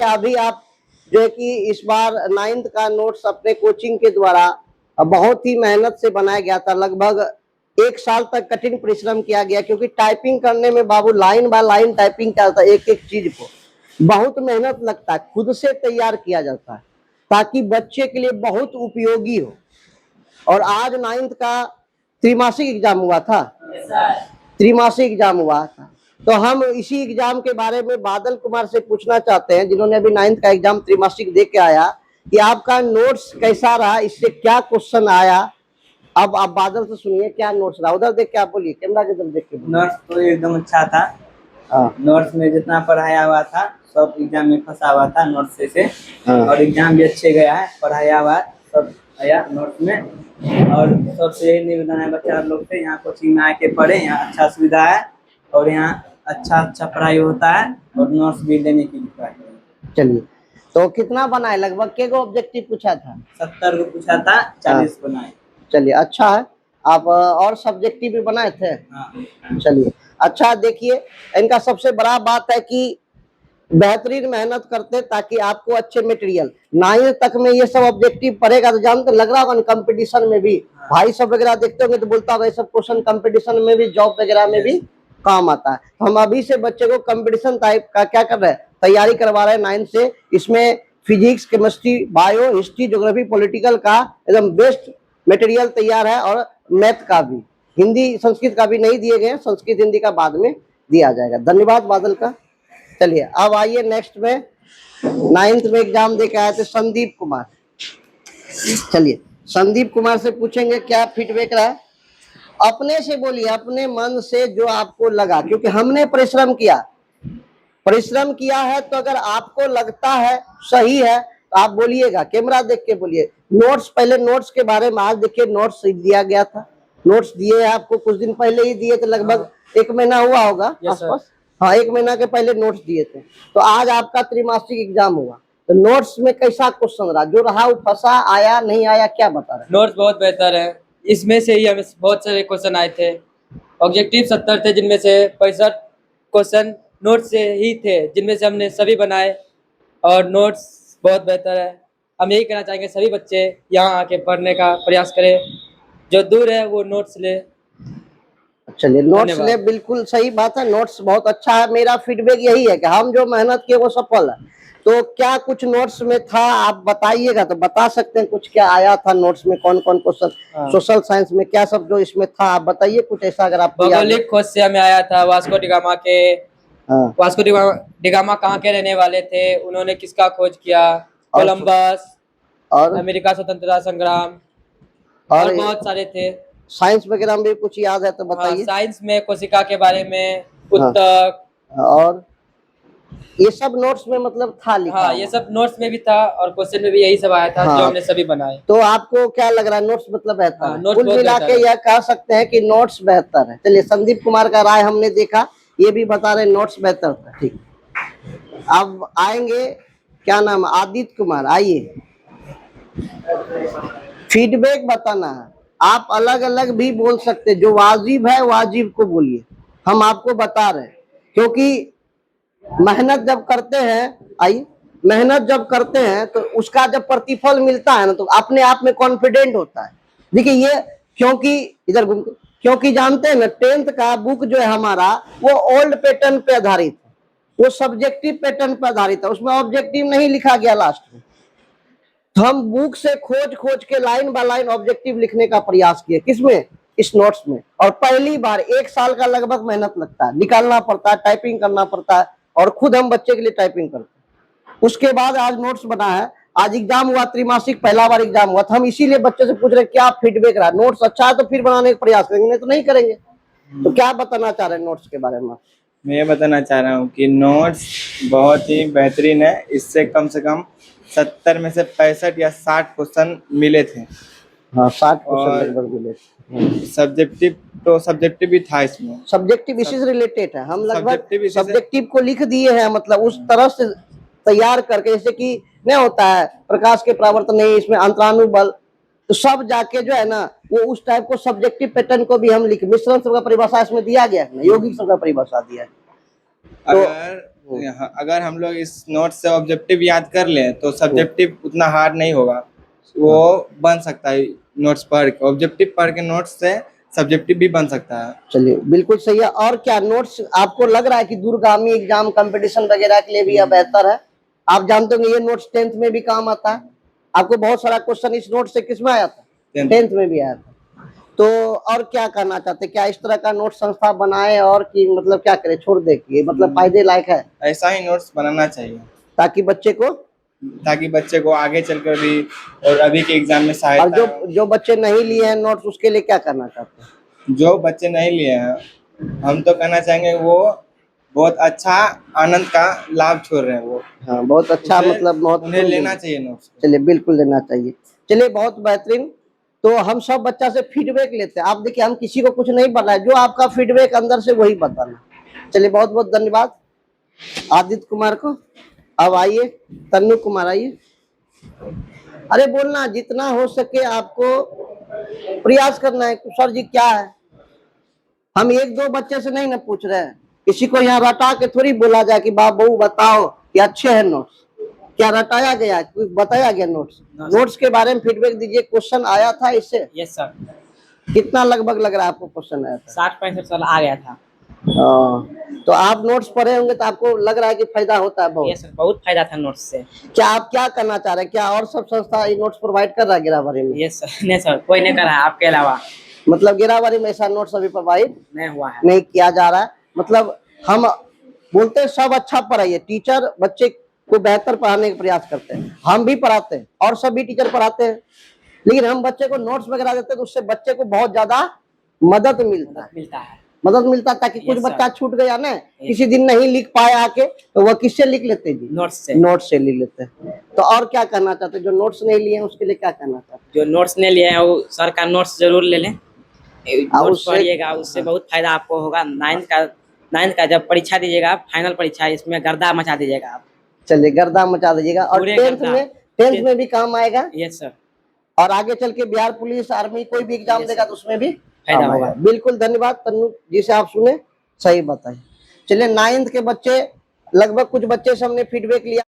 अभी आप जो है कि इस बार 9th का नोट्स अपने कोचिंग के द्वारा बहुत ही मेहनत से बनाया गया था। लगभग 1 साल तक कठिन परिश्रम किया गया, क्योंकि टाइपिंग करने में बाबू लाइन बाय लाइन टाइपिंग करता है। एक एक चीज को बहुत मेहनत लगता है, खुद से तैयार किया जाता है ताकि बच्चे के लिए बहुत उपयोगी हो। और आज 9th का त्रिमासिक एग्जाम हुआ था, त्रिमासिक एग्जाम हुआ था। तो हम इसी एग्जाम के बारे में बादल कुमार से पूछना चाहते हैं, जिन्होंने अभी 9th का एग्जाम त्रिमासिक दे के आया, कि आपका नोट्स कैसा रहा, इससे क्या क्वेश्चन आया। अब आप बादल से सुनिए क्या नोट्स रहा। उधर देख के आप बोलिए, कैमरा की तरफ देख के। नोट्स तो एकदम अच्छा था। नोट्स में जितना पढ़ाया हुआ था सब एग्जाम में फंसा हुआ था नोट्स से। और एग्जाम भी अच्छे गया है, पढ़ाया हुआ सब आया नोट्स में। और सबसे यही निवेदन है बच्चा लोग से, यहाँ कोचिंग में आके पढ़े, यहाँ अच्छा सुविधा है और यहाँ अच्छा पढ़ाई होता है और नोट्स भी लेने की है। चलिए, तो कितना बनाए, लगभग के ऑब्जेक्टिव पूछा था? 70 को पूछा था, 40 बनाए। चलिए, अच्छा है। आप और सब्जेक्टिव भी बनाए थे? चलिए, अच्छा। देखिए, इनका सबसे बड़ा बात है कि बेहतरीन मेहनत करते ताकि आपको अच्छे मटेरियल 9th तक में ये सब ऑब्जेक्टिव पढ़ेगा तो जानते लग रहा होगा कंपटीशन में भी भाई सब वगैरह देखते होंगे तो बोलता होगा ये सब क्वेश्चन कंपटीशन में भी, जॉब वगैरह में भी काम आता है। तो हम अभी से बच्चे को कंपटीशन टाइप का क्या कर रहे हैं, तैयारी करवा रहे हैं 9th से। इसमें physics, chemistry, bio, history, geography, political का एकदम बेस्ट मटेरियल तैयार है। और मैथ का भी, हिंदी संस्कृत का भी नहीं दिए गए, संस्कृत हिंदी का बाद में दिया जाएगा। धन्यवाद बादल का। चलिए, अब आइए नेक्स्ट में 9th में एग्जाम दे के आए थे संदीप कुमार। चलिए, संदीप कुमार से पूछेंगे क्या फीडबैक रहा। अपने से बोलिए, अपने मन से जो आपको लगा, क्योंकि हमने परिश्रम किया है। तो अगर आपको लगता है सही है तो आप बोलिएगा, कैमरा देख के बोलिए। नोट्स, पहले नोट्स के बारे में आज देखिए, नोट्स दिया गया था, नोट्स दिए आपको कुछ दिन पहले ही दिए थे, लगभग 1 महीना हुआ होगा आसपास। हाँ, 1 महीना के पहले नोट्स दिए थे। तो आज आपका त्रिमासिक एग्जाम हुआ, तो नोट्स में कैसा क्वेश्चन रहा, जो रहा वो फंसा, आया नहीं आया, क्या बता रहे? नोट्स बहुत बेहतर है, इसमें से ही हमें बहुत सारे क्वेश्चन आए थे। ऑब्जेक्टिव 70 थे, जिनमें से 65 क्वेश्चन नोट्स से ही थे, जिनमें से हमने सभी बनाए। और नोट्स बहुत बेहतर है। हम यही कहना चाहेंगे सभी बच्चे यहाँ आके पढ़ने का प्रयास करें, जो दूर है वो नोट्स ले। चलिए, नोट्स ले, बिल्कुल सही बात है। नोट्स बहुत अच्छा है। मेरा फीडबैक यही है कि हम जो मेहनत किए वो सफल है। तो क्या कुछ नोट्स में था, आप बताइएगा तो बता सकते हैं कुछ क्या आया था नोट्स में, कौन कौन क्वेश्चन। सोशल साइंस में क्या सब जो इसमें था, आप बताइए कुछ ऐसा अगर आप। भौगोलिक खोज से हमें आया था वास्को डिगामा के। वास्को डिगामा कहाँ के रहने वाले थे, उन्होंने किसका खोज किया, कोलंबस, और अमेरिका स्वतंत्रता संग्राम, और बहुत सारे थे। साइंस वगैरह में भी कुछ याद है तो बताइए। साइंस में कोशिका के बारे में, उत्तक, और ये सब नोट्स में मतलब था लिखा। हाँ, ये सब नोट्स में भी था और क्वेश्चन में भी यही सब आया था। जो हमने सभी बनाए। तो आपको क्या लग रहा है, नोट्स मतलब बेहतर है? कुल मिला के यह कह सकते हैं कि नोट्स बेहतर है। चलिए, संदीप कुमार का राय हमने देखा, ये भी बता रहे नोट्स बेहतर था। ठीक, अब आएंगे क्या नाम, आदित्य कुमार। आइए, फीडबैक बताना है। आप अलग अलग भी बोल सकते, जो वाजिब है वाजिब को बोलिए, हम आपको बता रहे हैं। क्योंकि मेहनत जब करते हैं, आइए, मेहनत जब करते हैं तो उसका जब प्रतिफल मिलता है ना, तो अपने आप में कॉन्फिडेंट होता है। देखिए ये, क्योंकि इधर घूम, क्योंकि जानते हैं ना 10th का बुक जो है हमारा, वो ओल्ड पैटर्न पे आधारित है, वो सब्जेक्टिव पैटर्न पे आधारित है, उसमें ऑब्जेक्टिव नहीं लिखा गया लास्ट में। तो हम बुक से खोज के लाइन बाय लाइन ऑब्जेक्टिव लिखने का प्रयास किए। किसमें? इस नोट्स में। और पहली बार 1 साल का लगभग मेहनत लगता है, निकालना पड़ता है, टाइपिंग करना पड़ता है, और खुद हम बच्चे के लिए टाइपिंग करते हैं। उसके बाद आज नोट्स बना है। आज एग्जाम हुआ, त्रिमासिक पहला बार एग्जाम हुआ, तो हम इसीलिए बच्चे से पूछ रहे क्या फीडबैक रहा। नोट्स अच्छा है तो फिर बनाने का प्रयास करेंगे, नहीं तो नहीं करेंगे। तो क्या बताना चाह रहे हैं नोट्स के बारे में? मैं ये बताना चाह रहा हूँ कि नोट्स बहुत ही बेहतरीन है। इससे कम से कम 70 में से 65 या 60 क्वेश्चन मिले थे। हाँ, 60 क्वेश्चन लगभग मिले। सब्जेक्टिव भी था इसमें। सब्जेक्टिव इसी से रिलेटेड है। हम लगभग सब्जेक्टिव को लिख दिए हैं, मतलब उस तरह से तैयार करके, जैसे कि नहीं होता है प्रकाश के परावर्तन नहीं, इसमें अंतरानुबल, तो सब जाके जो है ना वो उस टाइप को सब्जेक्टिव पैटर्न को भी हम लिख, मिश्रण शब्द का परिभाषा इसमें दिया गया है ना, यौगिक शब्द का परिभाषा दिया है। अगर यहाँ अगर हम लोग इस नोट से ऑब्जेक्टिव याद कर लें तो सब्जेक्टिव उतना हार्ड नहीं होगा, वो बन सकता है। नोट्स पढ़ के ऑब्जेक्टिव पढ़ के नोट्स से सब्जेक्टिव भी बन सकता है। चलिए बिल्कुल सही है। और क्या नोट्स आपको लग रहा है कि दूरगामी एग्जाम कंपटीशन वगैरह के लिए भी यह बेहतर है? आप जानते होंगे ये नोट्स 10th में भी काम आता है। आपको बहुत सारा क्वेश्चन इस नोट से किसमें आया था? 10th में भी आया था। तो और क्या करना चाहते, क्या इस तरह का नोट संस्था बनाए और कि मतलब क्या करे, छोड़ दे कि मतलब फायदे लायक है ऐसा ही नोट्स बनाना चाहिए ताकि बच्चे को आगे चलकर भी और अभी के एग्जाम में और सहायता हो। जो बच्चे नहीं लिए हैं नोट्स उसके लिए क्या करना चाहते हैं? जो बच्चे नहीं लिए हैं हम तो कहना चाहेंगे वो बहुत अच्छा आनंद का लाभ छोड़ रहे हैं वो। हाँ बहुत अच्छा, उसे- मतलब बहुत उन्हें लेना चाहिए नोट्स। चलिए बिल्कुल लेना चाहिए। चलिए बहुत बेहतरीन। तो हम सब बच्चा से फीडबैक लेते हैं। आप देखिए हम किसी को कुछ नहीं बताए, जो आपका फीडबैक अंदर से वही बताना। चलिए बहुत बहुत धन्यवाद आदित्य कुमार को। अब आइए तन्नू कुमार, आइए। अरे बोलना जितना हो सके आपको प्रयास करना है। सर जी क्या है, हम एक दो बच्चे से नहीं ना पूछ रहे हैं, किसी को यहाँ रटा के थोड़ी बोला जाए कि बाबू बताओ कि अच्छे हैं नोट्स। क्या रटाया गया, कुछ बताया गया नोट्स? नोट्स के बारे में फीडबैक दीजिए। क्वेश्चन आया था इससे? यस सर, कितना लगभग लग रहा है आपको क्वेश्चन आया था? 60-65 साल आ गया था। तो आप नोट्स पढ़े होंगे तो आपको लग रहा है कि फायदा होता है बहुत। यस सर, बहुत फायदा था नोट्स से। क्या आप क्या करना चाह रहे हैं, क्या और सब संस्था ये नोट्स प्रोवाइड कर रहा है गिरावारी में? यस सर, नहीं सर, कोई नहीं कर रहा है आपके अलावा। मतलब गिरावारी में ऐसा नोट्स अभी प्रोवाइड नहीं हुआ है। नहीं किया जा रहा है। मतलब हम बोलते हैं सब अच्छा पढ़ाइए, टीचर बच्चे को बेहतर पढ़ाने का प्रयास करते हैं, हम भी पढ़ाते हैं और सभी टीचर पढ़ाते हैं, लेकिन हम बच्चे को नोट्स वगैरह देते हैं तो उससे बच्चे को बहुत ज्यादा मदद मिलता है ताकि कुछ Yes, sir. बच्चा छूट गया ना, किसी दिन नहीं लिख पाया आके, तो वह किससे लिख लेते जी? नोट्स से लिख लेते हैं। तो और क्या कहना चाहते हैं जो नोट्स नहीं लिए हैं उसके लिए क्या कहना चाहते हैं? जो नोट्स नहीं लिए हैं वो सर का नोट्स जरूर ले लें, नोट्स उससे- पढ़िएगा, उससे बहुत फायदा आपको होगा। 9th का जब परीक्षा दीजिएगा, फाइनल परीक्षा, इसमें गर्दा मचा दीजिएगा आप। चलिए गर्दा मचा दीजिएगा। और पूरे 10th गर्दा। में 10th में भी काम आएगा यस सर, और आगे चल के बिहार पुलिस आर्मी कोई भी एग्जाम Yes, देगा sir. तो उसमें भी फायदा काम होगा। आएगा। बिल्कुल धन्यवाद तन्नू जी से, आप सुने सही बताइए। चलिए 9th के बच्चे लगभग कुछ बच्चे से हमने फीडबैक लिया।